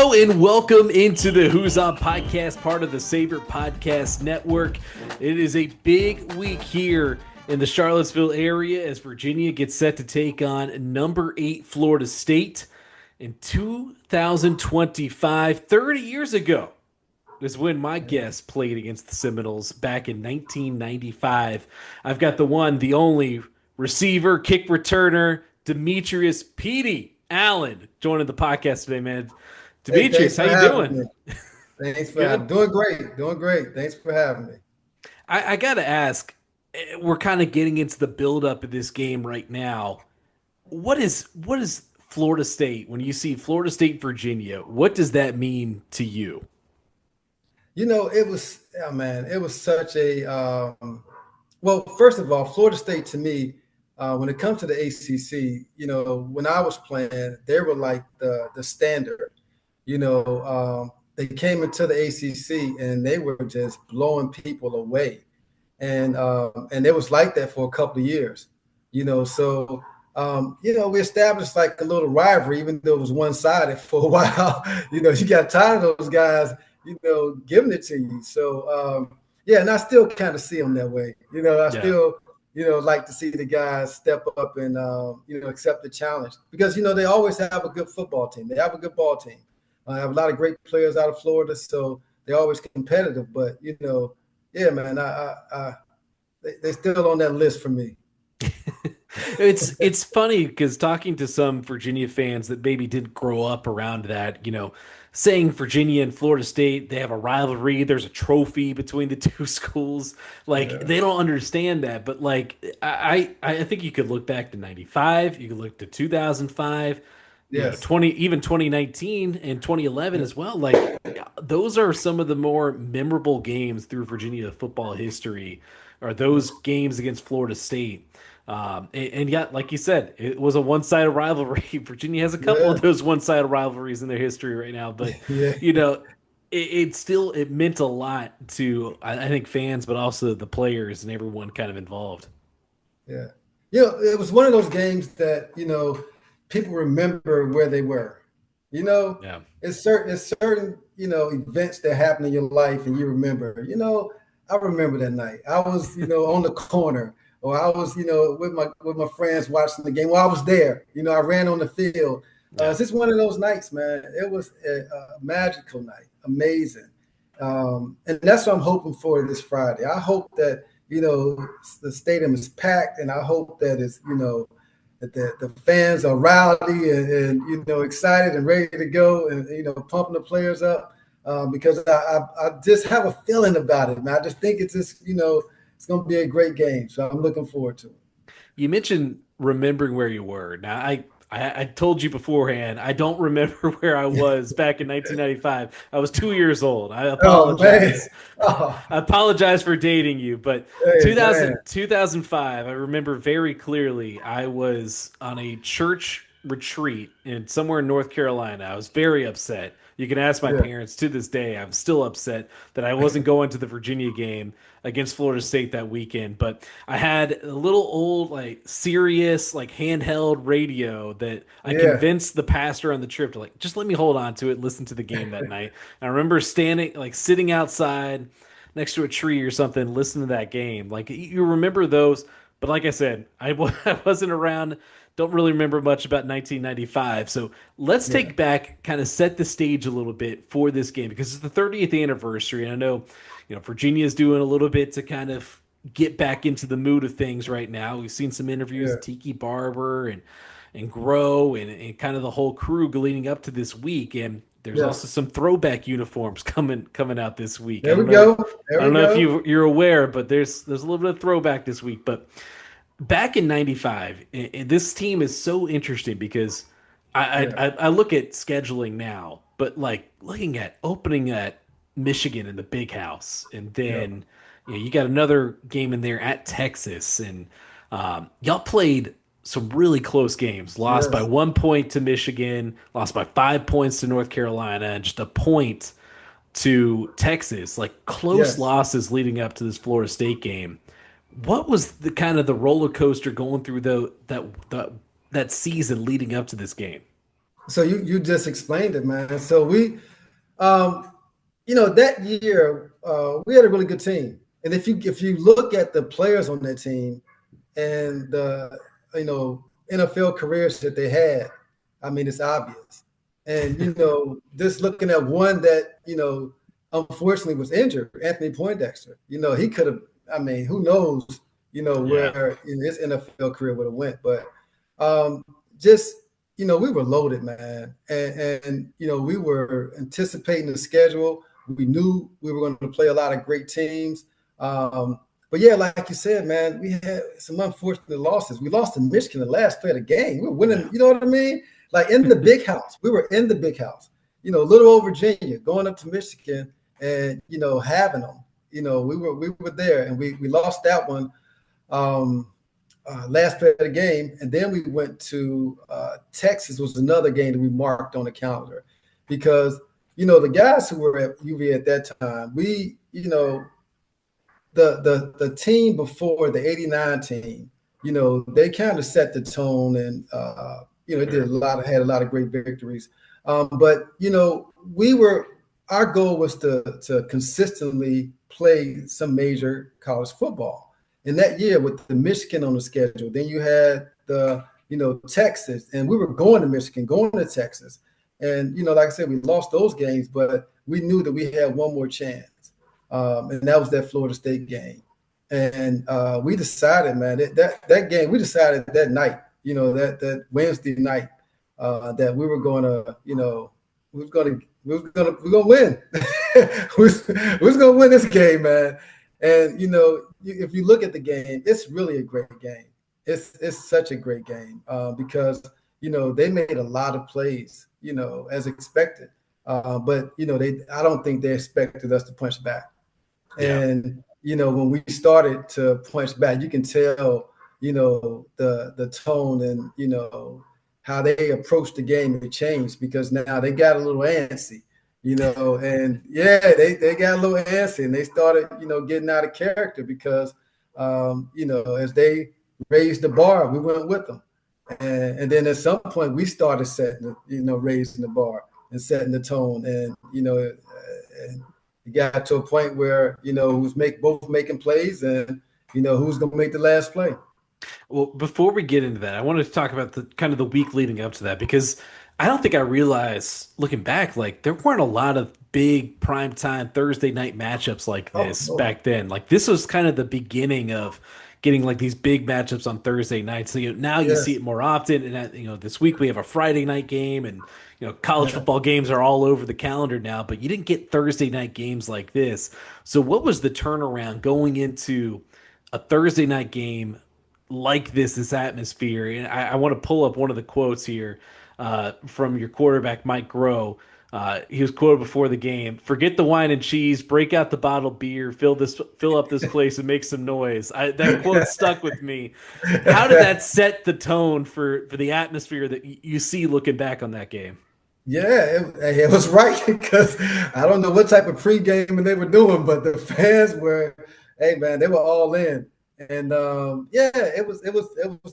Hello and welcome into the Who's On podcast, part of the Saber Podcast Network. It is a big week here in the Charlottesville area as Virginia gets set to take on number 8 Florida State. In 2025, 30 years ago, is when my guest played against the Seminoles back in 1995. I've got the one, the only receiver, kick returner, Demetrius Petey Allen joining the podcast today, man. Demetrius, how you doing? Thanks for having me. Doing great. Thanks for having me. I got to ask, we're kind of getting into the buildup of this game right now. What is Florida State, when you see Florida State, Virginia, what does that mean to you? You know, it was such a, well, first of all, Florida State to me, when it comes to the ACC, you know, when I was playing, they were like the standard. You know, they came into the ACC and they were just blowing people away. And it was like that for a couple of years, you know. So, we established like a little rivalry, even though it was one-sided for a while. You know, you got tired of those guys, you know, giving it to you. So, and I still kind of see them that way. You know, I still, like to see the guys step up and, accept the challenge. Because, you know, they always have a good football team. They have a good ball team. I have a lot of great players out of Florida, so they're always competitive. But, you know, yeah, man, they're still on that list for me. It's funny because talking to some Virginia fans that maybe didn't grow up around that, you know, saying Virginia and Florida State, they have a rivalry. There's a trophy between the two schools. They don't understand that. But like, I think you could look back to 95. You could look to 2005. Yes. 2019 and 2011 as well. Like, those are some of the more memorable games through Virginia football history, are those games against Florida State. And yet, like you said, it was a one-sided rivalry. Virginia has a couple of those one-sided rivalries in their history right now, but you know, it meant a lot to, I think, fans, but also the players and everyone kind of involved. Yeah. You know, it was one of those games that, you know, people remember where they were. You know, it's certain, you know, events that happen in your life and you remember. You know, I remember that night. I was, you know, on the corner, or I was, you know, with my friends watching the game. Well, I was there. You know, I ran on the field. It's just one of those nights, man. It was a magical night, amazing. And that's what I'm hoping for this Friday. I hope that, you know, the stadium is packed, and I hope that it's, you know, that the fans are rowdy and you know, excited and ready to go, and, you know, pumping the players up, because I just have a feeling about it, man. I just think it's just, you know, it's going to be a great game. So I'm looking forward to it. You mentioned remembering where you were. Now, I told you beforehand, I don't remember where I was back in 1995. I was 2 years old. I apologize. I apologize for dating you, but 2005, I remember very clearly. I was on a church retreat somewhere in North Carolina. I was very upset. You can ask my parents to this day. I'm still upset that I wasn't going to the Virginia game against Florida State that weekend. But I had a little old, like, Sirius, like, handheld radio that I convinced the pastor on the trip to, like, just let me hold on to it and listen to the game that night. And I remember sitting outside next to a tree or something, listening to that game. Like, you remember those. But like I said, I wasn't around. Don't really remember much about 1995. So let's take back, kind of set the stage a little bit for this game, because it's the 30th anniversary. And I know, you know, Virginia's doing a little bit to kind of get back into the mood of things right now. We've seen some interviews with Tiki Barber and Grow and kind of the whole crew leading up to this week. And there's also some throwback uniforms coming out this week. There we go. I don't know if you're aware, but there's a little bit of throwback this week. But back in 95, this team is so interesting because I look at scheduling now, but like looking at opening at Michigan in the Big House, and then you got another game in there at Texas, and y'all played some really close games. Lost by 1 point to Michigan, lost by 5 points to North Carolina, and just a point to Texas. Like close losses leading up to this Florida State game. What was the kind of the roller coaster going through that season leading up to this game? So you just explained it, man. So um, that year we had a really good team, and if you look at the players on that team and the NFL careers that they had, I mean it's obvious. And just looking at one that unfortunately was injured, Anthony Poindexter. He could have. I mean, who knows? Yeah. Where his NFL career would have went, but um, just we were loaded, man, and we were anticipating the schedule. We knew we were going to play a lot of great teams. But yeah, like you said, man, we had some unfortunate losses. We lost to Michigan the last play of the game. We were winning, you know what I mean? Like in the big house. We were in the big house. Little old Virginia, going up to Michigan and having them. We were there, and we lost that one. Last play of the game, and then we went to Texas. Was another game that we marked on the calendar because the guys who were at UVA at that time, the team before the '89 team, they kind of set the tone, and it had a lot of great victories. But our goal was to consistently play some major college football. And that year with the Michigan on the schedule, then you had the Texas, and we were going to Michigan, going to Texas, and like I said, we lost those games, but we knew that we had one more chance, and that was that Florida State game. And we decided, man, that game, we decided that night, that Wednesday night, that we were going to, we're gonna win. we're gonna win this game, man. And if you look at the game, it's really a great game. It's such a great game because they made a lot of plays, as expected. But I don't think they expected us to punch back. Yeah. And when we started to punch back, you can tell the tone and how they approached the game. It changed because now they got a little antsy. And yeah, they got a little antsy, and they started, getting out of character because, as they raised the bar, we went with them. And then at some point we started setting, raising the bar and setting the tone. And, and it got to a point where, who's both making plays and, who's going to make the last play. Well, before we get into that, I wanted to talk about the kind of the week leading up to that because I don't think I realized looking back, like there weren't a lot of big primetime Thursday night matchups like this back then. Like this was kind of the beginning of getting like these big matchups on Thursday nights. So now you see it more often. And this week we have a Friday night game, and college football games are all over the calendar now. But you didn't get Thursday night games like this. So what was the turnaround going into a Thursday night game like this atmosphere? And I want to pull up one of the quotes here from your quarterback, Mike Groh. He was quoted before the game: "Forget the wine and cheese. Break out the bottled beer. Fill up this place and make some noise." That quote stuck with me. How did that set the tone for the atmosphere that you see looking back on that game? Yeah, it was right because I don't know what type of pregame they were doing, but the fans were, hey man, they were all in. And it was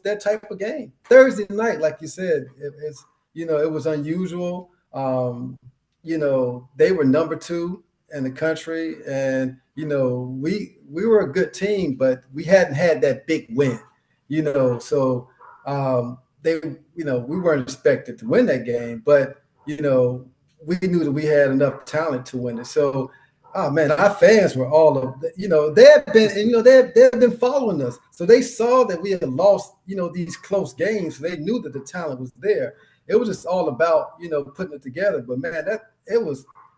that type of game. Thursday night, like you said, it was unusual. They were number 2 in the country, and we were a good team, but we hadn't had that big win. So we weren't expected to win that game, but we knew that we had enough talent to win it. So. Oh man, our fans were all of they had been, and they had been following us, so they saw that we had lost these close games. So they knew that the talent was there. It was just all about putting it together. But man,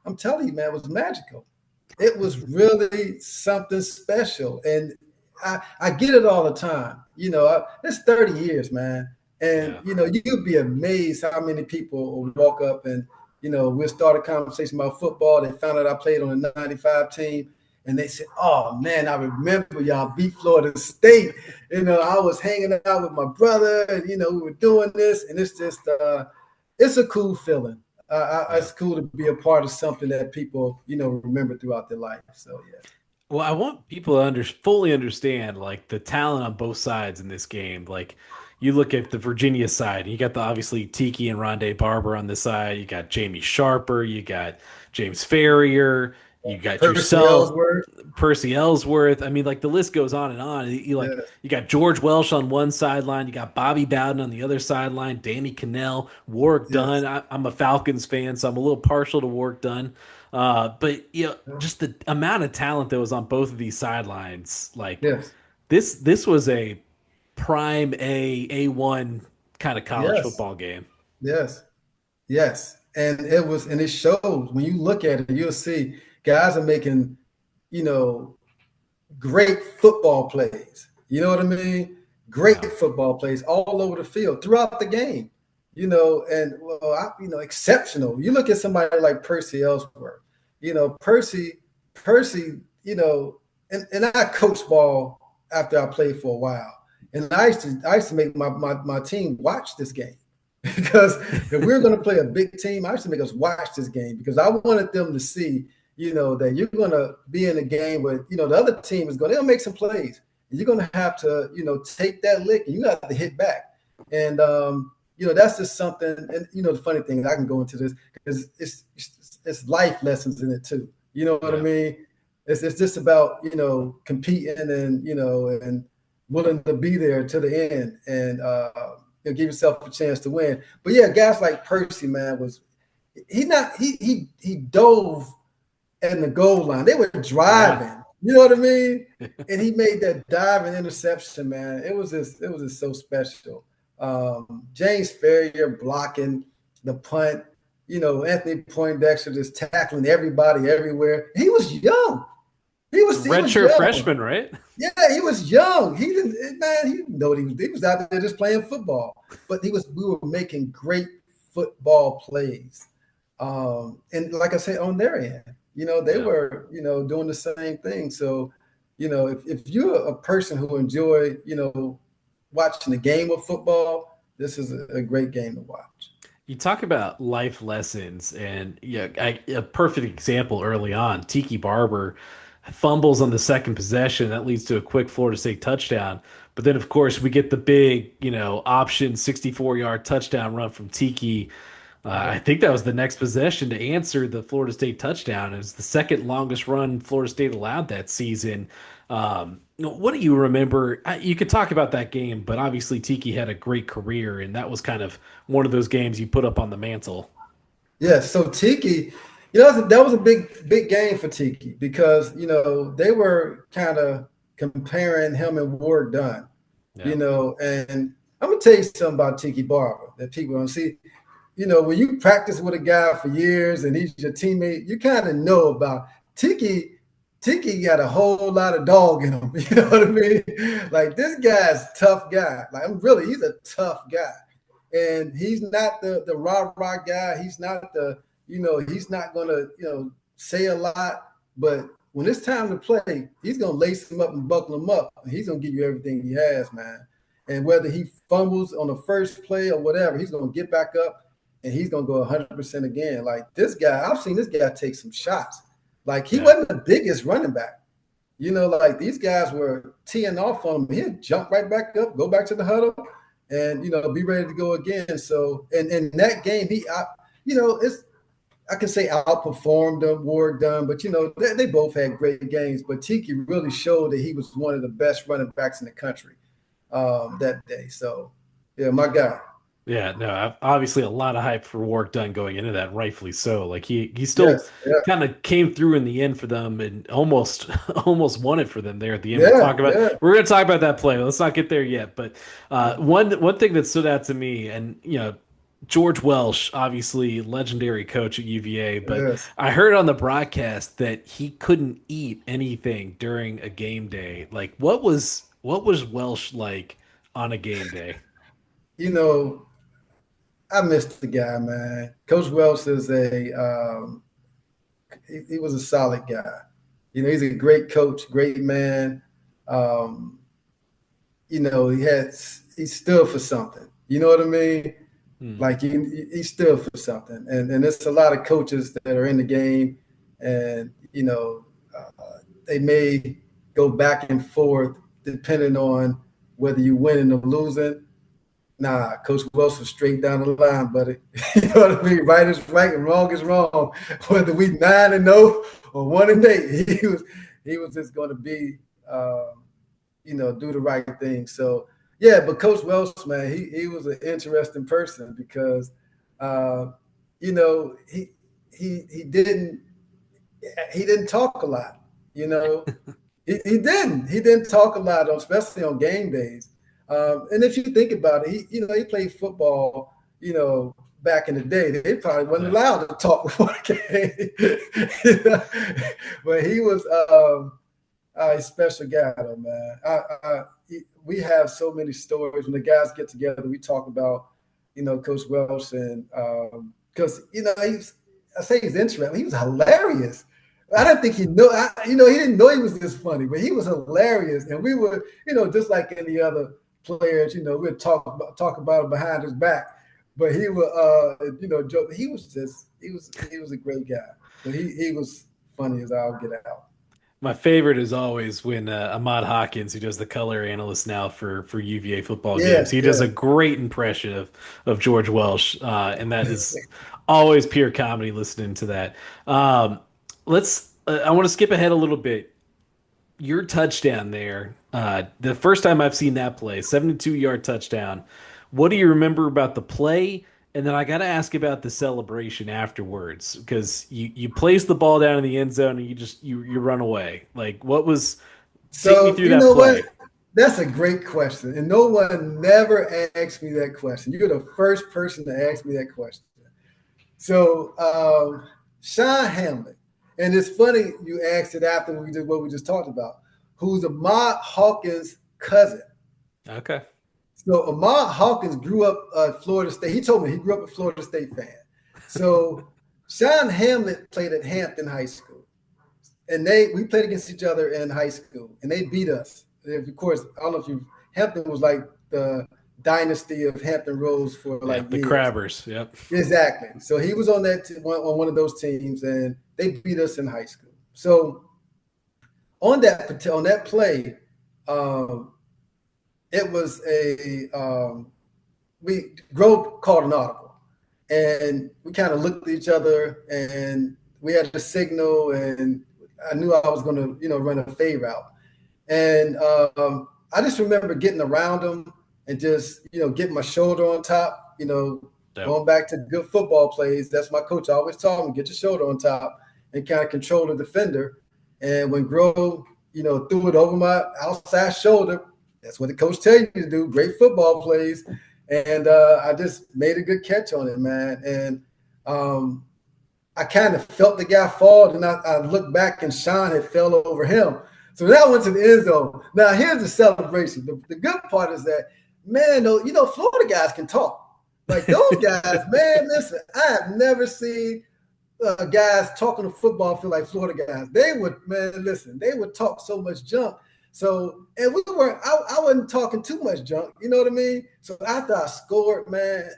I'm telling you, man, it was magical. It was really something special, and I get it all the time. It's 30 years, man, and you'd be amazed how many people would walk up and. We'll start a conversation about football. They found out I played on the 95 team, and they said, "Oh, man, I remember y'all beat Florida State. I was hanging out with my brother, and, we were doing this." And it's just it's a cool feeling. It's cool to be a part of something that people, remember throughout their life. So, yeah. Well, I want people to fully understand like the talent on both sides in this game. Like, you look at the Virginia side, you got the obviously Tiki and Rondé Barber on the side. You got Jamie Sharper, you got James Farrior, you got Percy yourself, Ellsworth. Percy Ellsworth. I mean, like the list goes on and on. Yes. You got George Welsh on one sideline, you got Bobby Bowden on the other sideline, Danny Cannell, Warrick Dunn. Yes. I'm a Falcons fan, so I'm a little partial to Warrick Dunn. But just the amount of talent that was on both of these sidelines, like Yes. this was a prime A1 kind of college Yes. football game. Yes. Yes. And it shows when you look at it, you'll see guys are making, you know, great football plays. You know what I mean? Great Yeah. football plays all over the field throughout the game. And exceptional. You look at somebody like Percy Ellsworth. Percy. And I coached ball after I played for a while, and I used to make my team watch this game because if we were going to play a big team, I used to make us watch this game because I wanted them to see that you're going to be in a game where, the other team they'll make some plays. And you're going to have to, take that lick and you have to hit back. And, that's just something. And, the funny thing is I can go into this because it's life lessons in it too. You know what I mean? It's just about, competing and, and willing to be there to the end and give yourself a chance to win. But yeah, guys like Percy, man, he dove in the goal line. They were driving. Yeah. You know what I mean? And he made that diving interception, man. It was just so special. James Farrior blocking the punt. Anthony Poindexter just tackling everybody everywhere. He was young. He was redshirt freshman, right? Yeah, he was young. He didn't know what he was. He was out there just playing football. But we were making great football plays. And like I said, on their end, they were, doing the same thing. So, if you're a person who enjoy, watching the game of football, this is a great game to watch. You talk about life lessons, and a perfect example early on. Tiki Barber fumbles on the second possession that leads to a quick Florida State touchdown. But then, of course, we get the big, option 64-yard touchdown run from Tiki. I think that was the next possession to answer the Florida State touchdown. It was the second longest run Florida State allowed that season. What do you remember? You could talk about that game, but obviously Tiki had a great career, and that was kind of one of those games you put up on the mantle. Yeah, so Tiki, that was a big game for Tiki because, they were kind of comparing him and Warrick Dunn, and I'm going to tell you something about Tiki Barber that people don't see. When you practice with a guy for years and he's your teammate, you kind of know about Tiki. Tiki got a whole lot of dog in him. You know what I mean? Like, this guy's a tough guy. Like, he's a tough guy. And he's not the rah-rah guy. He's not he's not going to, say a lot. But when it's time to play, he's going to lace him up and buckle him up. He's going to give you everything he has, man. And whether he fumbles on the first play or whatever, he's going to get back up and he's going to go 100% again. Like, this guy, I've seen this guy take some shots. Like, he wasn't the biggest running back. Like, these guys were teeing off on him. He'd jump right back up, go back to the huddle, and, be ready to go again. So, and in that game, I can say outperformed Warrick Dunn, but, they both had great games. But Tiki really showed that he was one of the best running backs in the country that day. So, yeah, my guy. Yeah, no, obviously a lot of hype for Warrick Dunn going into that, rightfully so. Like he still kind of came through in the end for them and almost won it for them there at the end. We're going to talk about that play. Let's not get there yet. But one thing that stood out to me, and George Welsh, obviously legendary coach at UVA, but I heard on the broadcast that he couldn't eat anything during a game day. Like, what was Welsh like on a game day? I missed the guy, man. Coach Welsh is he was a solid guy. He's a great coach, great man. He stood for something. You know what I mean? Like, he stood for something. And there's a lot of coaches that are in the game and, they may go back and forth depending on whether you're winning or losing. Nah, Coach Welsh was straight down the line, buddy. You know what I mean? Right is right and wrong is wrong. Whether we 9-0 or 1-8, he was just going to be, do the right thing. So yeah, but Coach Welsh, man, he was an interesting person because, uh, you know, he didn't talk a lot. You know, he didn't talk a lot, especially on game days. And if you think about it, he played football, back in the day. They probably wasn't allowed to talk before the game. But he was a special guy, though, man. We have so many stories when the guys get together. We talk about, Coach Welsh, and because I say he's interesting. He was hilarious. I didn't think he knew. He didn't know he was this funny, but he was hilarious. And we were, just like any other players, we'd talk about him behind his back. But he would, joke. He was a great guy. But he was funny as I'll get out. My favorite is always when Ahmad Hawkins, who does the color analyst now for UVA football Yeah, games, he does yeah. a great impression of George Welsh, and that is always pure comedy listening to that. Let's. I want to skip ahead a little bit. Your touchdown there, the first time I've seen that play, 72-yard touchdown. What do you remember about the play? And then I got to ask about the celebration afterwards because you place the ball down in the end zone and you run away. Like what was take me So through you that know what? play. That's a great question, and no one never asked me that question. You're the first person to ask me that question. So Sean Hamlet, and it's funny you asked it after we did what we just talked about. Who's Ahmad Hawkins' cousin? Okay. So Ahmad Hawkins grew up at Florida State. He told me he grew up a Florida State fan. So Sean Hamlet played at Hampton High School, and we played against each other in high school, and they beat us. And of course, I don't know if you Hampton was like the dynasty of Hampton Roads for Yeah, like the years. Crabbers. Yep. Exactly. So he was on on one of those teams, and they beat us in high school. So on that play, um, it was we Grove called an audible, and we kind of looked at each other, and we had a signal, and I knew I was going to run a fade route, and I just remember getting around him and just getting my shoulder on top, Yep. going back to good football plays. That's my coach always taught me: get your shoulder on top and kind of control the defender. And when Grove, threw it over my outside shoulder, that's what the coach tell you to do. Great football plays, and I just made a good catch on it, man. And I kind of felt the guy fall, and I looked back, and Sean had fell over him. So that went to the end zone. Now here's the celebration. The good part is that, man, Florida guys can talk. Like those guys, man. Listen, I have never seen guys talking to football feel like Florida guys. They would, man, listen, they would talk so much junk. So, and we weren't, I wasn't talking too much junk, you know what I mean? So after I scored, man,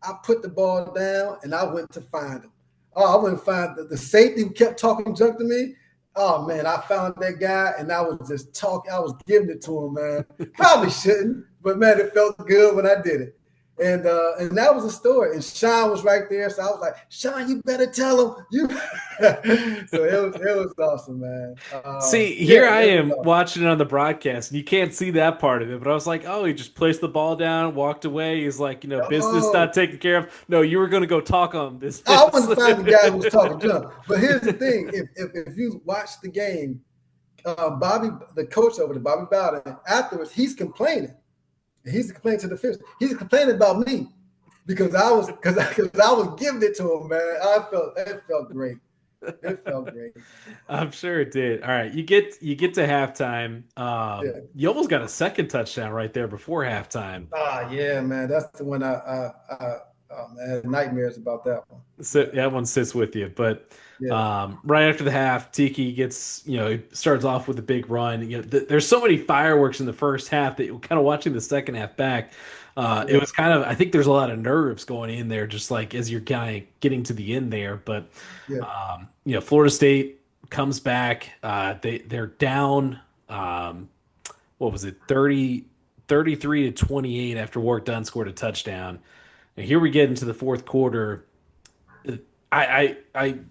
I put the ball down and I went to find him. Oh, I went to find the safety who kept talking junk to me. Oh man, I found that guy and I was just talking. I was giving it to him, man. Probably shouldn't, but man, it felt good when I did it. And that was a story. And Sean was right there, so I was like, "Sean, you better tell him." You. So it was awesome, man. See, here Yeah, I it was am awesome. watching it on the broadcast, and you can't see that part of it. But I was like, oh, he just placed the ball down, walked away. He's like, business Oh, not taken care of. No, you were going to go talk on I business. wouldn't find the guy who was talking junk. But here's the thing: if you watch the game, Bobby, the coach over there, Bobby Bowden, afterwards, he's complaining. He's complaining to the fish. He's complaining about me because I was giving it to him, man. It felt great. It felt great. I'm sure it did. All right, you get to halftime. Yeah. You almost got a second touchdown right there before halftime. Yeah, man. That's the one I had nightmares about that one. So that one sits with you. But Yeah. right after the half, Tiki gets, he starts off with a big run. There's so many fireworks in the first half that you're kind of watching the second half back. It Yeah. was kind of, I think there's a lot of nerves going in there, just like as you're kind of getting to the end there. But, Yeah. Florida State comes back. They're down, what was it, 30. 33-28 after Warrick Dunn scored a touchdown. And here we get into the fourth quarter. I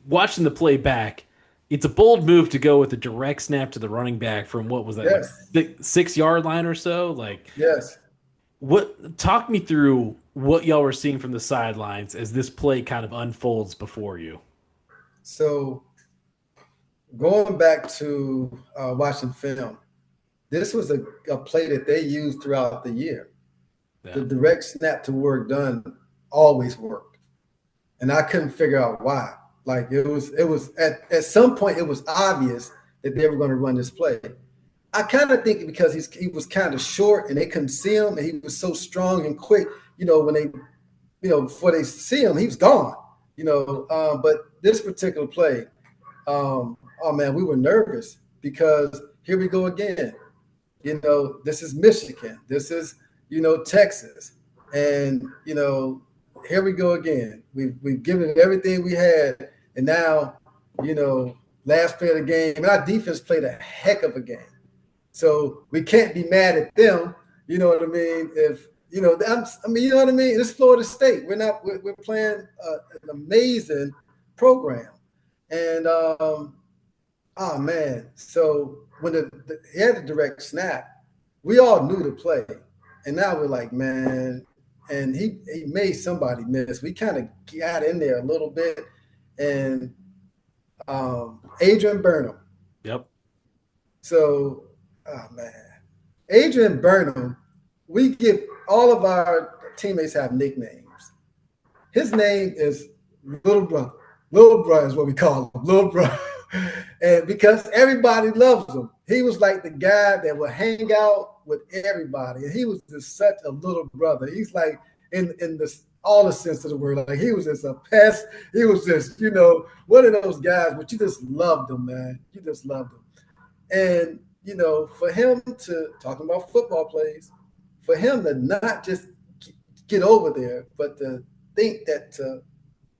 watching the play back. It's a bold move to go with a direct snap to the running back from what was that, like Yes, 6 yard line or so? Like, yes. what? Talk me through what y'all were seeing from the sidelines as this play kind of unfolds before you. So going back to watching film, this was a play that they used throughout the year. Yeah. The direct snap to Warrick Dunn always worked, and I couldn't figure out why. Like it was at some point it was obvious that they were going to run this play. I kind of think because he was kind of short and they couldn't see him, and he was so strong and quick. When they, before they see him, he was gone. But this particular play, oh man, we were nervous because here we go again. This is Michigan. This is Texas, and here we go again. We've given it everything we had, and now last play of the game, and our defense played a heck of a game. So we can't be mad at them. You know what I mean? If you know what I mean? It's Florida State. We're playing an amazing program, and oh man. So when he had the direct snap, we all knew the play, and now we're like, man. And he made somebody miss. We kind of got in there a little bit, and Adrian Burnham. Yep. So, oh man, Adrian Burnham. We give all of our teammates have nicknames. His name is Little Brother. Little Brother is what we call him, Little Brother. And because everybody loves him, he was like the guy that would hang out with everybody. And he was just such a little brother. He's like in all the sense of the word. Like he was just a pest. He was just, one of those guys, but you just loved him, man. You just loved him. And, for him to, talking about football plays, for him to not just get over there, but to think that to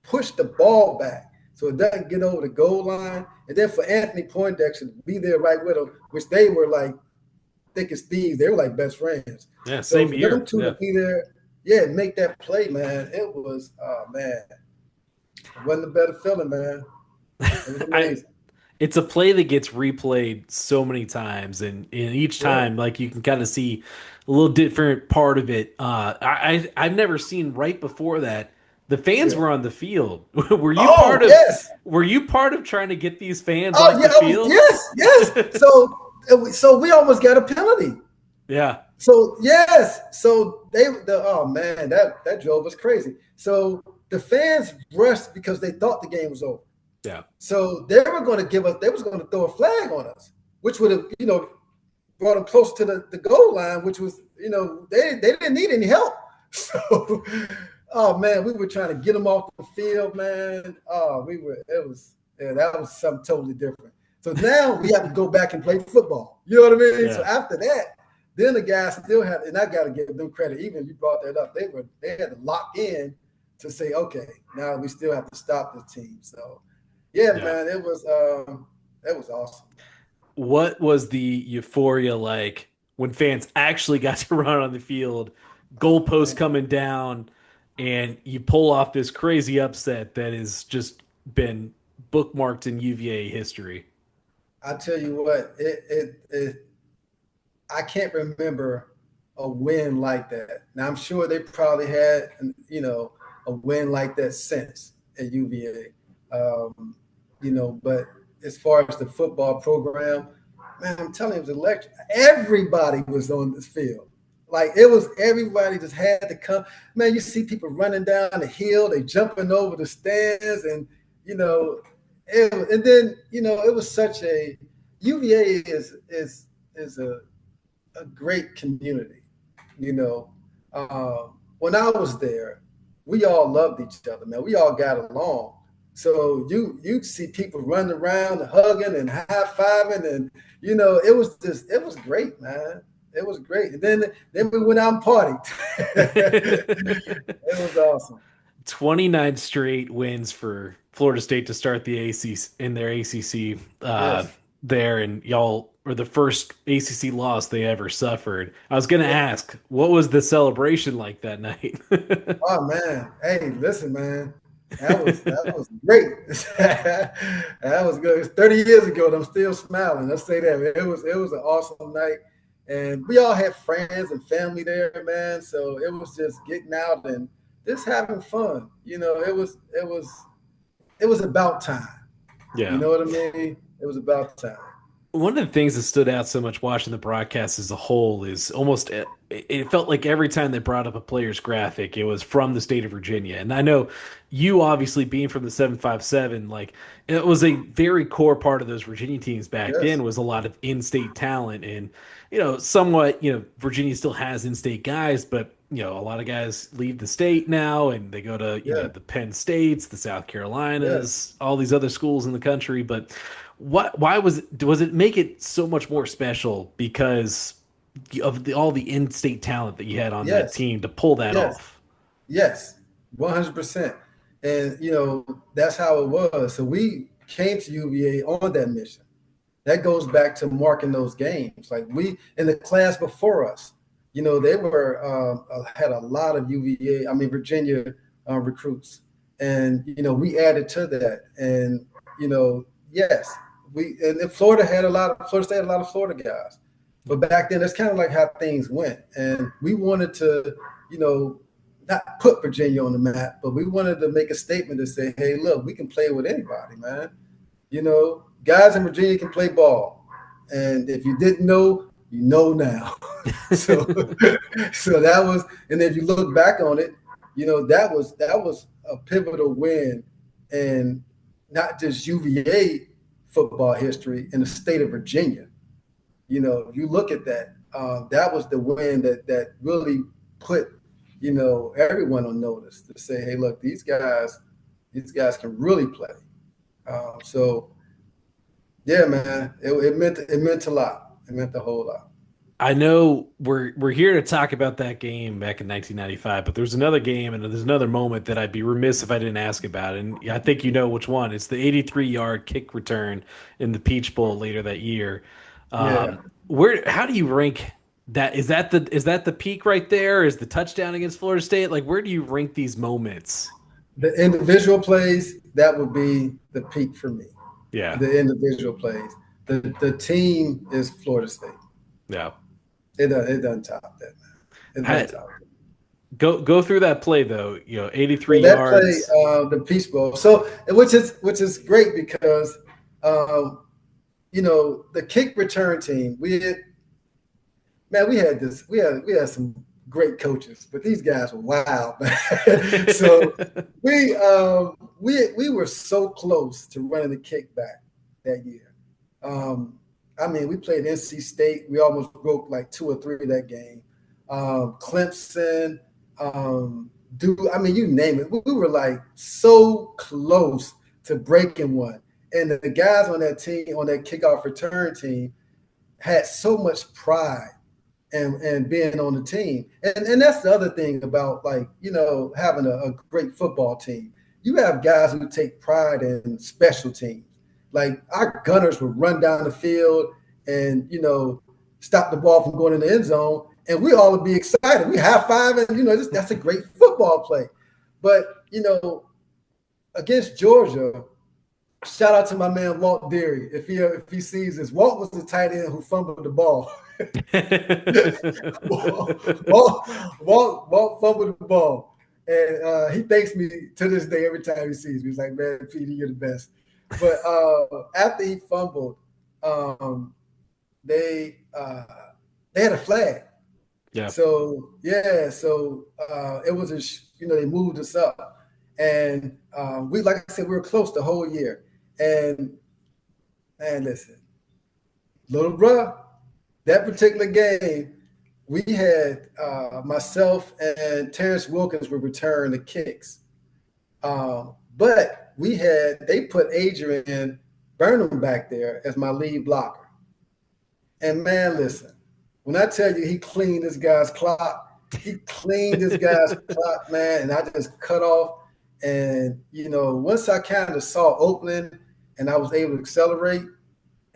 push the ball back so it doesn't get over the goal line. And then for Anthony Poindexter to be there right with him, which they were like thick as thieves. They were like best friends. Yeah, same year. Them two to be there, make that play, man. It was, man, it wasn't a better feeling, man. It was amazing. It's a play that gets replayed so many times, and each time, like you can kind of see a little different part of it. I've never seen right before that. The fans were on the field. Were you part of? Yes. Were you part of trying to get these fans off the field? Yes. So we almost got a penalty. Yeah. So oh man, that drove us crazy. So the fans rushed because they thought the game was over. Yeah. So they were going to throw a flag on us, which would have, brought them close to the goal line, which was, they didn't need any help. So, oh man, we were trying to get them off the field, man. That was something totally different. So now we have to go back and play football. You know what I mean? Yeah. So after that, then the guys still had, and I got to give them credit. Even you brought that up, they had to lock in to say, okay, now we still have to stop this team. So. Yeah, man, it was awesome. What was the euphoria like when fans actually got to run on the field, goalposts coming down, and you pull off this crazy upset that has just been bookmarked in UVA history? I tell you what, I can't remember a win like that. Now I'm sure they probably had, a win like that since at UVA. But as far as the football program, man, I'm telling you, it was electric. Everybody was on this field. Like everybody just had to come. Man, you see people running down the hill, they jumping over the stands, and it was such a UVA is a great community. When I was there, we all loved each other, man. We all got along. So you'd see people running around, hugging and high-fiving, and it was great, man. It was great. And then we went out and partied. It was awesome. 29 straight wins for Florida State to start the ACC in their ACC there, and y'all or the first ACC loss they ever suffered. I was going to ask, what was the celebration like that night? Oh man, hey, listen, man, that was great. That was good. It's 30 years ago, and I'm still smiling. Let's say that it was an awesome night, and we all had friends and family there, man. So it was just getting out and just having fun. It was about time. You Yeah. know what I mean? It was about time. One of the things that stood out so much watching the broadcast as a whole is almost it felt like every time they brought up a player's graphic, it was from the state of Virginia. And I know you obviously being from the 757, like it was a very core part of those Virginia teams back Yes. then was a lot of in-state talent and somewhat, Virginia still has in-state guys, but a lot of guys leave the state now and they go to, Yeah. the Penn States, the South Yeah. Carolinas, all these other schools in the country, but why was it make it so much more special because of all the in-state talent that you had on that Yes. team to pull that Yes. off? Yes. 100%. And that's how it was. So we came to UVA on that mission. That goes back to marking those games. Like we in the class before us, they were had a lot of UVA, I mean Virginia recruits, and we added to that. And yes, and Florida had a lot of Florida State had a lot of Florida guys, but back then that's kind of like how things went, and we wanted to not put Virginia on the map, but we wanted to make a statement to say, hey, look, we can play with anybody, man. Guys in Virginia can play ball. And if you didn't know, you know now. so so that was, and if you look back on it, that was a pivotal win in not just UVA football history in the state of Virginia. If you look at that, that was the win that really put everyone on notice to say, hey, look, these guys can really play. So yeah, man, it meant a lot. It meant a whole lot. I know we're here to talk about that game back in 1995, but there's another game and there's another moment that I'd be remiss if I didn't ask about, and I think you know which one. It's the 83-yard kick return in the Peach Bowl later that year. Yeah, How do you rank that? Is that the peak right there? Is the touchdown against Florida State? Like, where do you rank these moments? the individual plays, that would be the peak for me. Yeah, The individual plays. The team is Florida State. yeah. It doesn't top that, man. It I, doesn't top that. go through that play though. 83 So that play, yards. the Peach Bowl. So which is great because the kick return team, we had some great coaches, but these guys were wild, man. So we were so close to running the kick back that year. I mean, we played NC State. We almost broke like 2 or 3 that game. Clemson, I mean, you name it. We were like so close to breaking one. And the guys on that team, on that kickoff return team, had so much pride and being on the team. And that's the other thing about having a great football team. You have guys who take pride in special teams. Like our gunners would run down the field and, stop the ball from going in the end zone. And we all would be excited. We high five and, that's a great football play. But, against Georgia, shout out to my man Walt Deary. If he sees this, Walt was the tight end who fumbled the ball. Walt fumbled the ball, and he thanks me to this day every time he sees me. He's like, "Man, Petey, you're the best." But after he fumbled, they had a flag. Yeah. So it was they moved us up, and like I said, we were close the whole year. And man, listen, little bruh, that particular game, we had myself and Terrence Wilkins would return the kicks. But they put Adrian Burnham back there as my lead blocker. And man, listen, when I tell you he cleaned this guy's clock, man, and I just cut off. And, once I kind of saw opening and I was able to accelerate,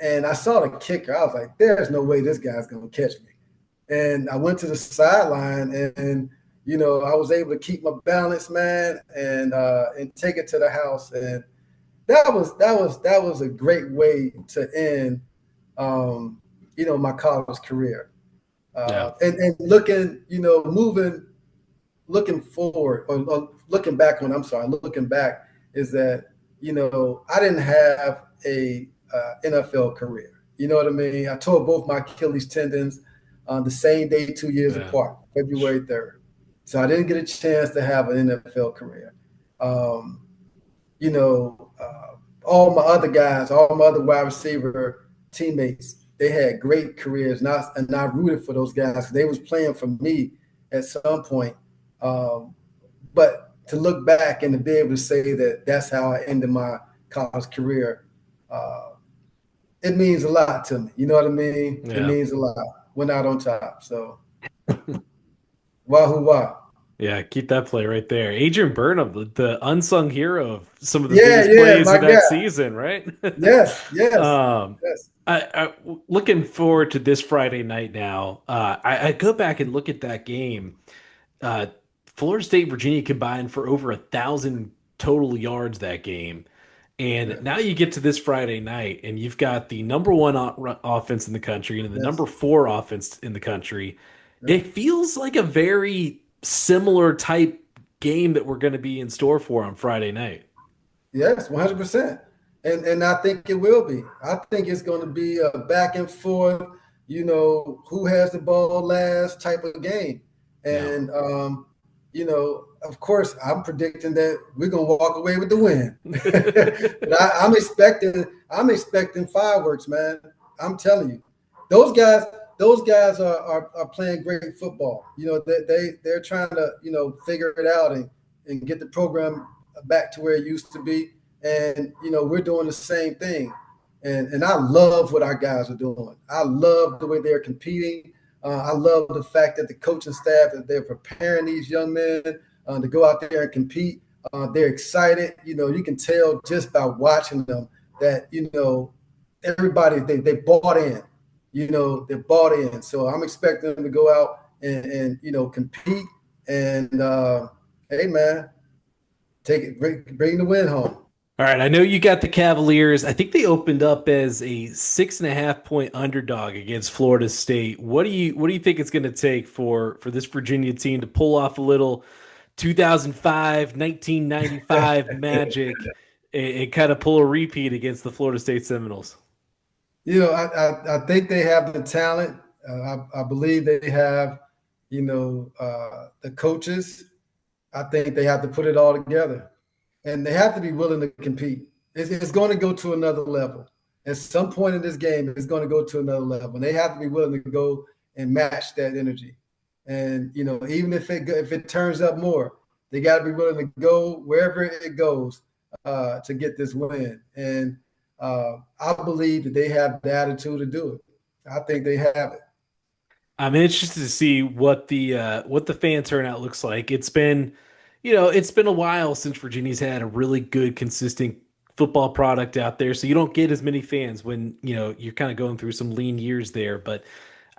and I saw the kicker. I was like, there's no way this guy's going to catch me. And I went to the sideline, and I was able to keep my balance, man, and take it to the house. And that was a great way to end, my college career. And looking, looking forward, or looking back looking back is that, I didn't have a NFL career. You know what I mean? I tore both my Achilles tendons on the same day, 2 years apart, February 3rd. So I didn't get a chance to have an NFL career. All my other guys, all my other wide receiver teammates, they had great careers, and I rooted for those guys because they was playing for me at some point. But to look back and to be able to say that that's how I ended my college career, it means a lot to me. You know what I mean? Yeah. It means a lot. Went out on top. So, wahoo. Yeah, keep that play right there. Adrian Burnham, the unsung hero of some of the biggest plays of that season, right? Yes. I looking forward to this Friday night now. I go back and look at that game. Florida State, Virginia combined for over 1,000 total yards that game. And now you get to this Friday night, and you've got the number one offense in the country and the number 4 offense in the country. Yeah. It feels like a very similar type game that we're going to be in store for on Friday night. Yes, 100%. And I think it will be. I think it's going to be a back and forth, who has the ball last type of game. And, of course, I'm predicting that we're going to walk away with the win. But I'm expecting fireworks, man. I'm telling you. Those guys are playing great football. They're trying to, figure it out and get the program back to where it used to be. And, we're doing the same thing. And I love what our guys are doing. I love the way they're competing. I love the fact that the coaching staff, that they're preparing these young men to go out there and compete. They're excited. You can tell just by watching them that, everybody, they bought in. They're bought in. So I'm expecting them to go out and compete. And, hey, man, take it, bring the win home. All right, I know you got the Cavaliers. I think they opened up as a 6.5-point underdog against Florida State. What do you think it's going to take for this Virginia team to pull off a little 2005, 1995 magic and kind of pull a repeat against the Florida State Seminoles? I think they have the talent. I believe they have, the coaches. I think they have to put it all together. And they have to be willing to compete. It's going to go to another level. At some point in this game, it's going to go to another level. And they have to be willing to go and match that energy. And, even if it turns up more, they got to be willing to go wherever it goes to get this win. And I believe that they have the attitude to do it. I think they have it. I'm interested to see what the fan turnout looks like. It's been a while since Virginia's had a really good, consistent football product out there. So you don't get as many fans when, you're kind of going through some lean years there, but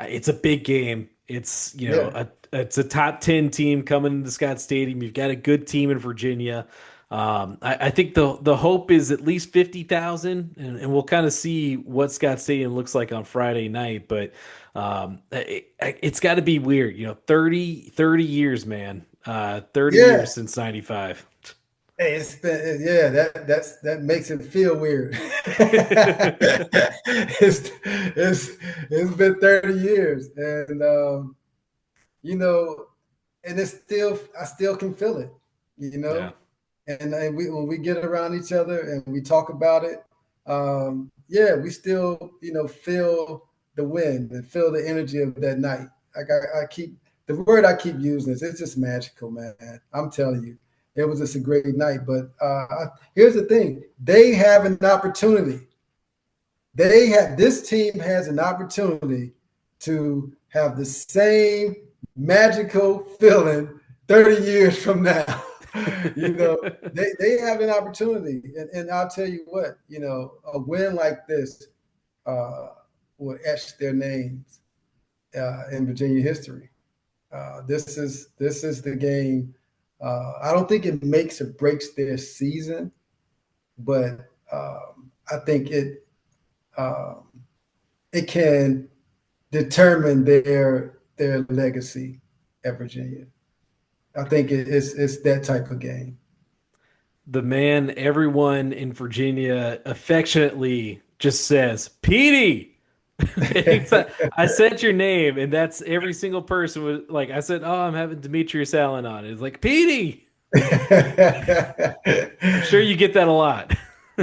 it's a big game. It's, it's a top 10 team coming into Scott Stadium. You've got a good team in Virginia. I think the hope is at least 50,000 and we'll kind of see what Scott Stadium looks like on Friday night, but it's got to be weird, 30 years, man. 30 years since 95. Hey, it's been, that makes it feel weird. it's been 30 years, and and it's still, I still can feel it, and when we get around each other and we talk about it, we still feel the wind and feel the energy of that night. The word I keep using is it's just magical, man. I'm telling you, it was just a great night. But here's the thing. They have an opportunity. This team has an opportunity to have the same magical feeling 30 years from now. They have an opportunity. And I'll tell you what, a win like this will etch their names in Virginia history. This is the game. I don't think it makes or breaks their season, but I think it can determine their legacy at Virginia. I think it's that type of game. The man everyone in Virginia affectionately just says, Petey. I said your name, and that's every single person was like, I said, oh, I'm having Demetrius Allen on. It's like, Petey. I'm sure you get that a lot.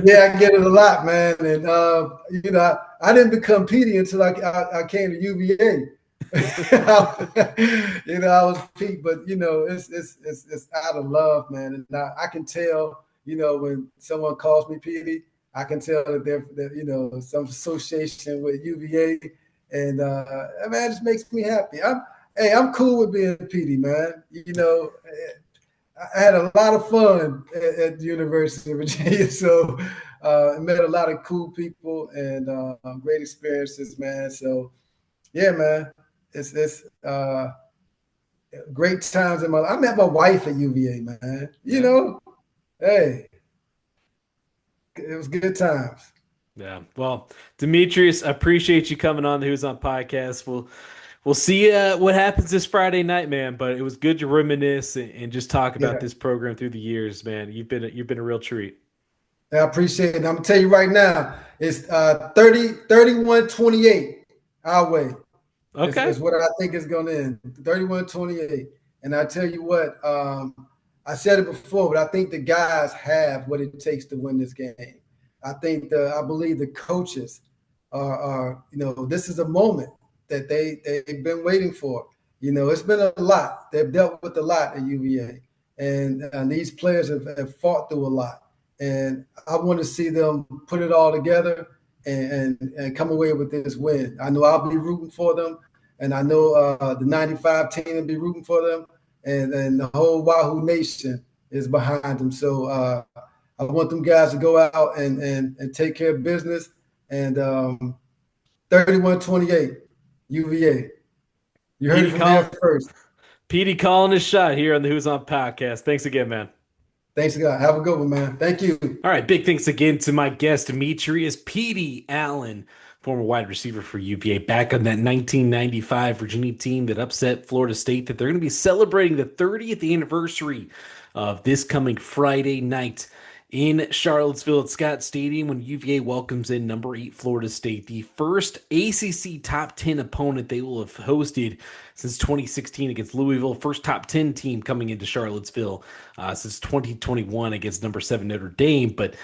Yeah, I get it a lot, man. And I didn't become Petey until I came to UVA. I was Pete, but it's out of love, man. And I can tell, when someone calls me Petey, I can tell that they're some association with UVA, and man, it just makes me happy. I'm cool with being Petey, man. I had a lot of fun at the University of Virginia, so I met a lot of cool people and great experiences, man. So yeah, man, it's great times in my life. I met my wife at UVA, man. Hey, it was good times. Yeah. Well, Demetrius, I appreciate you coming on the Who's On podcast. We'll see what happens this Friday night, man. But it was good to reminisce and just talk about this program through the years, man. You've been a real treat. I appreciate it. I'm gonna tell you right now, it's 31-28 our way. Okay. Is what I think is going to end. 31-28. And I tell you what, I said it before, but I think the guys have what it takes to win this game. I believe the coaches are this is a moment that they've been waiting for. It's been a lot. They've dealt with a lot at UVA. And these players have fought through a lot. And I want to see them put it all together and come away with this win. I know I'll be rooting for them, and I know the 95 team will be rooting for them, and the whole Wahoo Nation is behind them. So I want them guys to go out and take care of business. And 31-28, UVA. You heard it from there first. Petey calling his shot here on the Who's On podcast. Thanks again, man. Thanks, God. Have a good one, man. Thank you. All right. Big thanks again to my guest, Demetrius Petey Allen, former wide receiver for UVA, back on that 1995 Virginia team that upset Florida State, that they're going to be celebrating the 30th anniversary of this coming Friday night in Charlottesville at Scott Stadium when UVA welcomes in number 8 Florida State, the first ACC top 10 opponent they will have hosted since 2016 against Louisville, first top 10 team coming into Charlottesville since 2021 against number 7 Notre Dame. But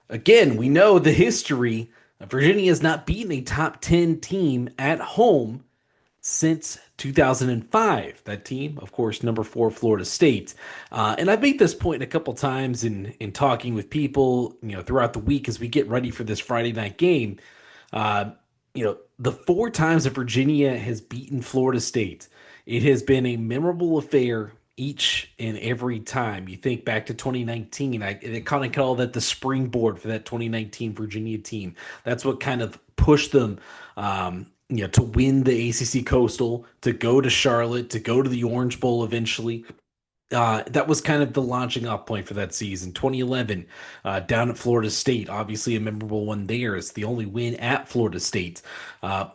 again, we know the history. Virginia has not beaten a top 10 team at home since 2005. That team, of course, number 4 Florida State. And I've made this point a couple times in talking with people, throughout the week as we get ready for this Friday night game. The 4 times that Virginia has beaten Florida State, it has been a memorable affair each and every time. You think back to 2019, they kind of call that the springboard for that 2019 Virginia team. That's what kind of pushed them to win the ACC Coastal, to go to Charlotte, to go to the Orange Bowl eventually. That was kind of the launching off point for that season. 2011, down at Florida State, obviously a memorable one there. It's the only win at Florida State.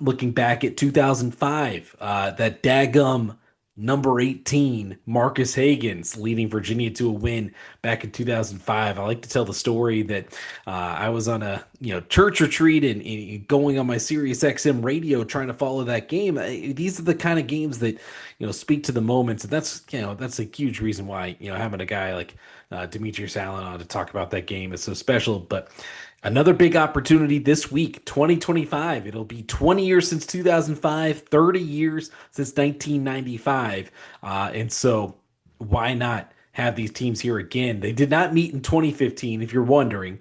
Looking back at 2005, that daggum number 18, Marcus Hagans, leading Virginia to a win back in 2005. I like to tell the story that I was on a church retreat and going on my Sirius XM radio trying to follow that game. These are the kind of games that speak to the moments, and that's a huge reason why having a guy like Demetrius Allen on to talk about that game is so special. But another big opportunity this week, 2025. It'll be 20 years since 2005, 30 years since 1995. And so why not have these teams here again? They did not meet in 2015, if you're wondering.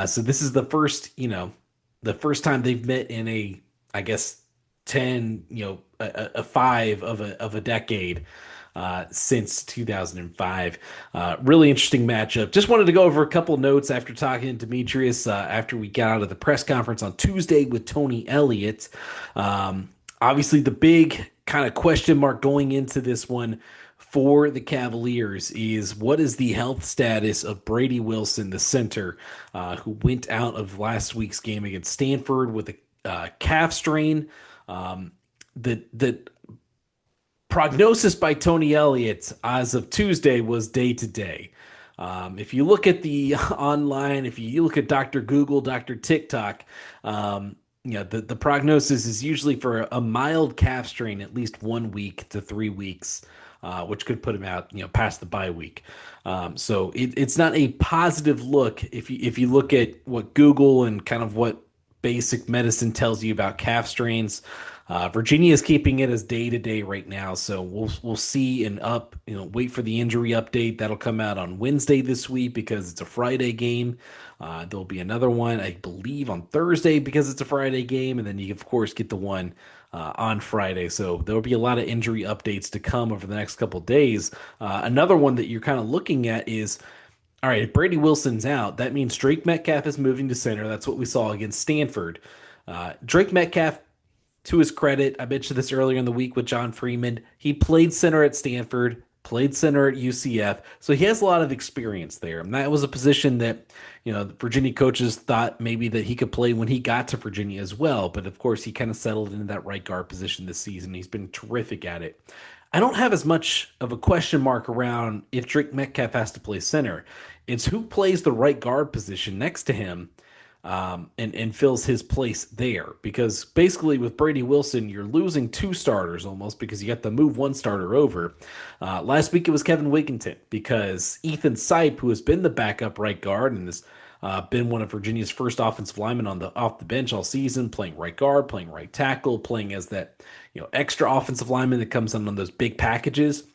So this is the first time they've met in a 10, a 5 of a decade. since 2005. Really interesting matchup. Just wanted to go over a couple notes after talking to Demetrius after we got out of the press conference on Tuesday with Tony Elliott. Obviously, the big kind of question mark going into this one for the Cavaliers is what is the health status of Brady Wilson, the center, who went out of last week's game against Stanford with a calf strain. The prognosis by Tony Elliott as of Tuesday was day to day. If you look at the online, if you look at Dr. Google, Dr. TikTok, the prognosis is usually for a mild calf strain, at least 1 week to 3 weeks, which could put him out, past the bye week. So it's not a positive look if you look at what Google and kind of what basic medicine tells you about calf strains. Virginia is keeping it as day to day right now, so we'll see wait for the injury update that'll come out on Wednesday this week because it's a Friday game. There'll be another one, I believe, on Thursday because it's a Friday game, and then you of course get the one on Friday. So there'll be a lot of injury updates to come over the next couple of days. Another one that you're kind of looking at is, all right, if Brady Wilson's out, that means Drake Metcalf is moving to center. That's what we saw against Stanford. Drake Metcalf, to his credit, I mentioned this earlier in the week with John Freeman. He played center at Stanford, played center at UCF, so he has a lot of experience there. And that was a position that, the Virginia coaches thought maybe that he could play when he got to Virginia as well. But of course, he kind of settled into that right guard position this season. He's been terrific at it. I don't have as much of a question mark around if Drake Metcalf has to play center. It's who plays the right guard position next to him and fills his place there. Because basically with Brady Wilson, you're losing two starters almost because you got to move one starter over. Last week it was Kevin Wigginton because Ethan Sipe, who has been the backup right guard and has been one of Virginia's first offensive linemen off the bench all season, playing right guard, playing right tackle, playing as that extra offensive lineman that comes on those big packages.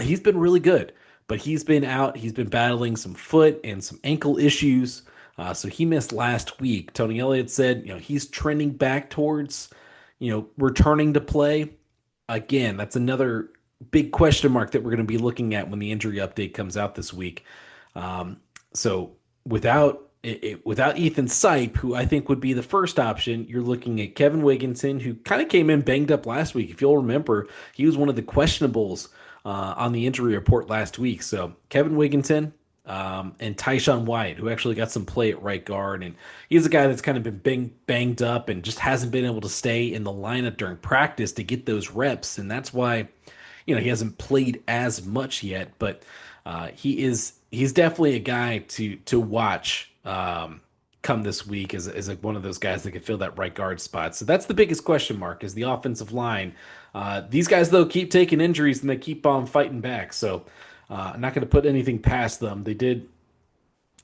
He's been really good, but he's been out. He's been battling some foot and some ankle issues. So he missed last week. Tony Elliott said, he's trending back towards, returning to play. Again, that's another big question mark that we're going to be looking at when the injury update comes out this week. So without Ethan Sipe, who I think would be the first option, you're looking at Kevin Wigginton, who kind of came in banged up last week. If you'll remember, he was one of the questionables on the injury report last week. So Kevin Wigginton, and Tyshawn White, who actually got some play at right guard. And he's a guy that's kind of been banged up and just hasn't been able to stay in the lineup during practice to get those reps. And that's why, he hasn't played as much yet. But he's definitely a guy to watch come this week as like one of those guys that could fill that right guard spot. So that's the biggest question mark is the offensive line. These guys, though, keep taking injuries and they keep on fighting back. So I'm not going to put anything past them. They did,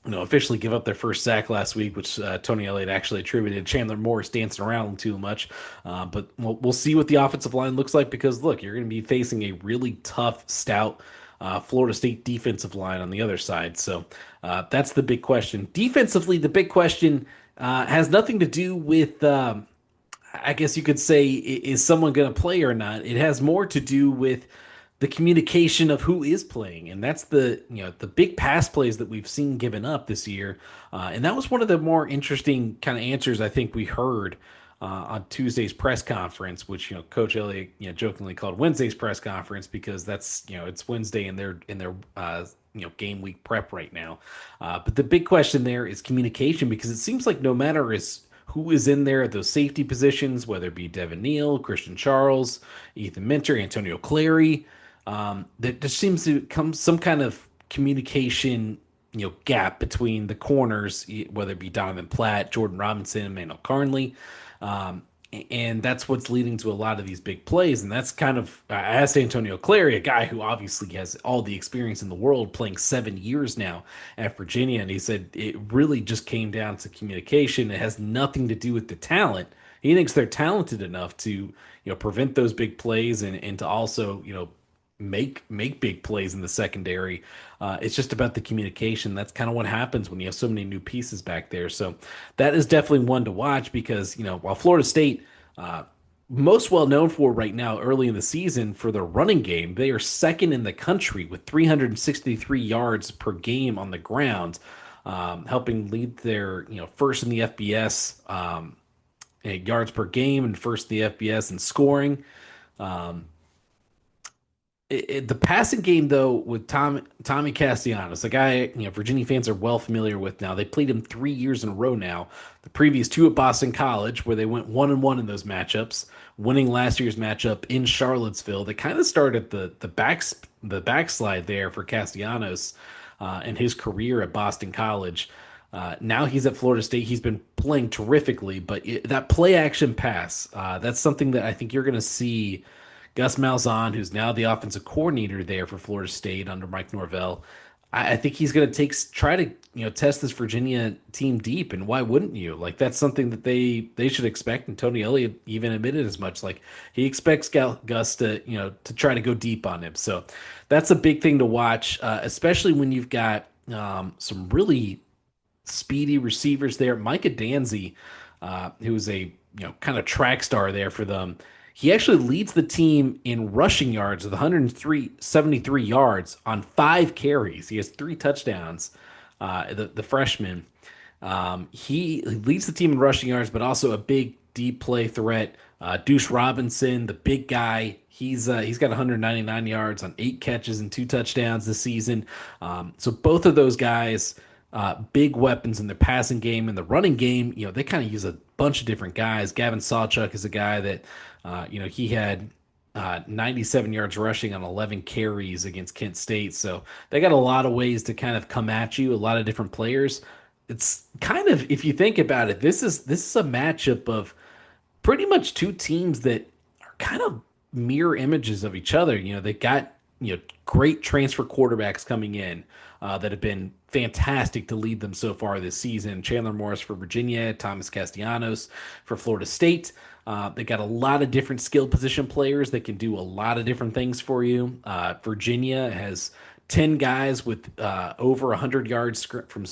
officially give up their first sack last week, which Tony Elliott actually attributed to Chandler Morris dancing around too much. But we'll see what the offensive line looks like because, look, you're going to be facing a really tough, stout Florida State defensive line on the other side. So that's the big question. Defensively, the big question has nothing to do with, I guess you could say, is someone going to play or not? It has more to do with the communication of who is playing. And that's the big pass plays that we've seen given up this year. And that was one of the more interesting kind of answers I think we heard on Tuesday's press conference, which, Coach Elliott, jokingly called Wednesday's press conference because that's, it's Wednesday and they're in their, game week prep right now. But the big question there is communication because it seems like no matter who is in there at those safety positions, whether it be Devin Neal, Christian Charles, Ethan Minter, Antonio Clary, there just seems to come some kind of communication, gap between the corners, whether it be Donovan Platt, Jordan Robinson, Emmanuel Carnley. And that's what's leading to a lot of these big plays. And that's kind of, I asked Antonio Clary, a guy who obviously has all the experience in the world playing 7 years now at Virginia. And he said it really just came down to communication. It has nothing to do with the talent. He thinks they're talented enough to, prevent those big plays and to also, make big plays in the secondary. It's just about the communication. That's kind of what happens when you have so many new pieces back there. So that is definitely one to watch because, while Florida State most well known for right now early in the season for their running game. They are second in the country with 363 yards per game on the ground, helping lead their first in the FBS yards per game and first in the FBS in scoring. Um, the passing game though with Tommy Castellanos, a guy Virginia fans are well familiar with now. They played him 3 years in a row now. The previous two at Boston College, where they went 1-1 in those matchups, winning last year's matchup in Charlottesville. They kind of started the backslide there for Castellanos in his career at Boston College. Now he's at Florida State. He's been playing terrifically, but that play action pass, that's something that I think you're going to see Gus Malzahn, who's now the offensive coordinator there for Florida State under Mike Norvell. I think he's going to try to test this Virginia team deep, and why wouldn't you? Like that's something that they should expect, and Tony Elliott even admitted as much. Like he expects Gus to to try to go deep on him. So that's a big thing to watch, especially when you've got some really speedy receivers there. Micah Danzy, who is a kind of track star there for them. He actually leads the team in rushing yards with 173 yards on 5 carries. He has 3 touchdowns. The freshman, he leads the team in rushing yards, but also a big deep play threat. Deuce Robinson, the big guy, he's got 199 yards on 8 catches and 2 touchdowns this season. So both of those guys, big weapons in the passing game and the running game. They kind of use a bunch of different guys. Gavin Sawchuk is a guy that, he had 97 yards rushing on 11 carries against Kent State. So they got a lot of ways to kind of come at you, a lot of different players. It's kind of, if you think about it, this is a matchup of pretty much two teams that are kind of mirror images of each other. They got, great transfer quarterbacks coming in that have been fantastic to lead them so far this season. Chandler Morris for Virginia, Thomas Castellanos for Florida State. They got a lot of different skill position players that can do a lot of different things for you. Virginia has 10 guys with over 100 yards from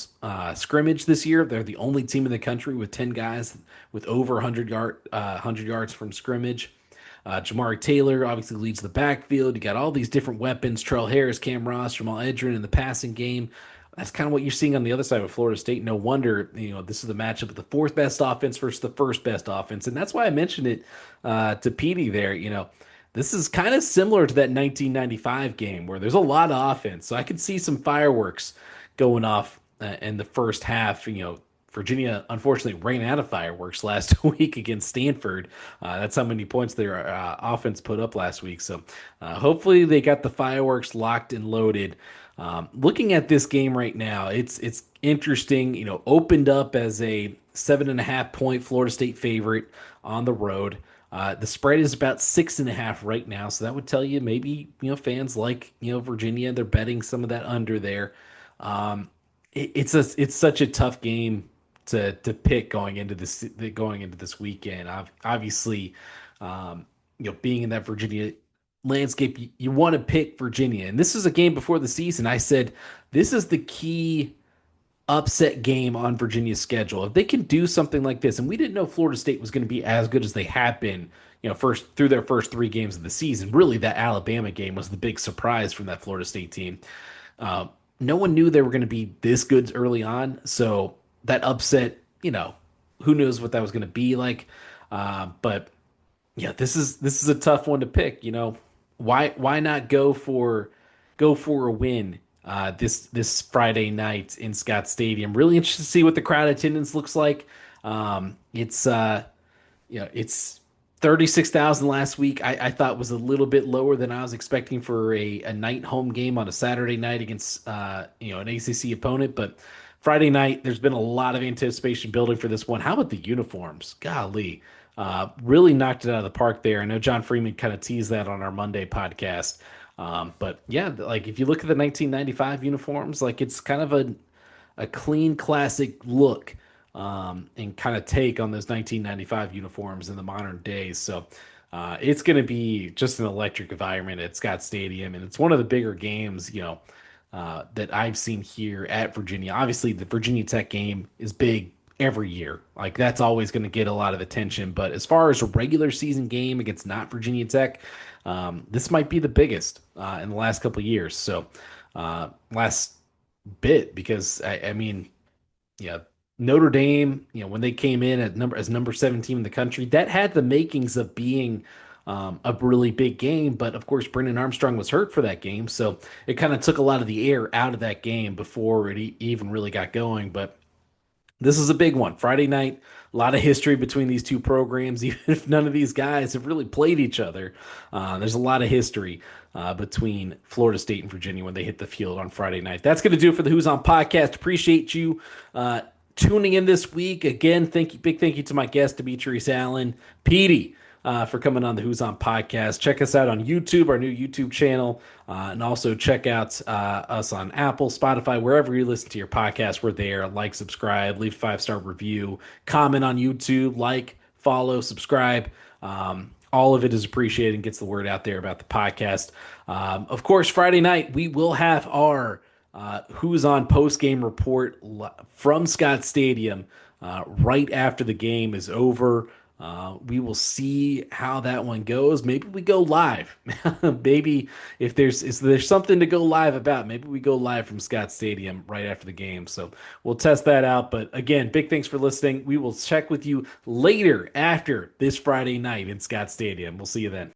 scrimmage this year. They're the only team in the country with 10 guys with over 100 yards from scrimmage. Jamari Taylor obviously leads the backfield. You got all these different weapons: Trell Harris, Cam Ross, Jamal Edgerrin in the passing game. That's kind of what you're seeing on the other side of Florida State. No wonder, this is the matchup of the fourth best offense versus the first best offense. And that's why I mentioned it to Petey there. This is kind of similar to that 1995 game where there's a lot of offense. So I could see some fireworks going off in the first half. Virginia unfortunately ran out of fireworks last week against Stanford. That's how many points their offense put up last week. So hopefully they got the fireworks locked and loaded. Looking at this game right now, it's interesting. Opened up as a 7.5 point Florida State favorite on the road. The spread is about 6.5 right now, so that would tell you maybe fans like Virginia, they're betting some of that under there. It's such a tough game to pick going into this weekend. Obviously, being in that Virginia landscape, you want to pick Virginia. And this is a game before the season. I said this is the key upset game on Virginia's schedule. If they can do something like this, and we didn't know Florida State was going to be as good as they have been, first through their first 3 games of the season. Really, that Alabama game was the big surprise from that Florida State team. No one knew they were going to be this good early on. So that upset, who knows what that was going to be like. But yeah, this is a tough one to pick. Why not go for a win this Friday night in Scott Stadium? Really interested to see what the crowd attendance looks like. It's 36,000 last week. I thought was a little bit lower than I was expecting for a night home game on a Saturday night against an ACC opponent. But Friday night, there's been a lot of anticipation building for this one. How about the uniforms? Golly. Really knocked it out of the park there. I know John Freeman kind of teased that on our Monday podcast. But yeah, like if you look at the 1995 uniforms, like it's kind of a clean, classic look and kind of take on those 1995 uniforms in the modern days. So it's going to be just an electric environment at Scott Stadium, and it's one of the bigger games, that I've seen here at Virginia. Obviously, the Virginia Tech game is big every year. Like that's always going to get a lot of attention. But as far as a regular season game against not Virginia Tech, this might be the biggest in the last couple of years. So last bit because I mean, yeah, Notre Dame, when they came in at number 17 in the country, that had the makings of being a really big game. But of course, Brennan Armstrong was hurt for that game, so it kind of took a lot of the air out of that game before it even really got going. But this is a big one. Friday night, a lot of history between these two programs, even if none of these guys have really played each other. There's a lot of history between Florida State and Virginia when they hit the field on Friday night. That's going to do it for the Who's On podcast. Appreciate you tuning in this week. Again, big thank you to my guest, Demetrius Allen, Petey, for coming on the Who's On podcast. Check us out on YouTube, our new YouTube channel, and also check out us on Apple, Spotify, wherever you listen to your podcast. We're there. Like, subscribe, leave a 5-star review, comment on YouTube, like, follow, subscribe. All of it is appreciated and gets the word out there about the podcast. Of course, Friday night, we will have our Who's On post-game report from Scott Stadium right after the game is over. We will see how that one goes. Maybe we go live. Maybe if there's something to go live about, maybe we go live from Scott Stadium right after the game. So we'll test that out. But again, big thanks for listening. We will check with you later after this Friday night in Scott Stadium. We'll see you then.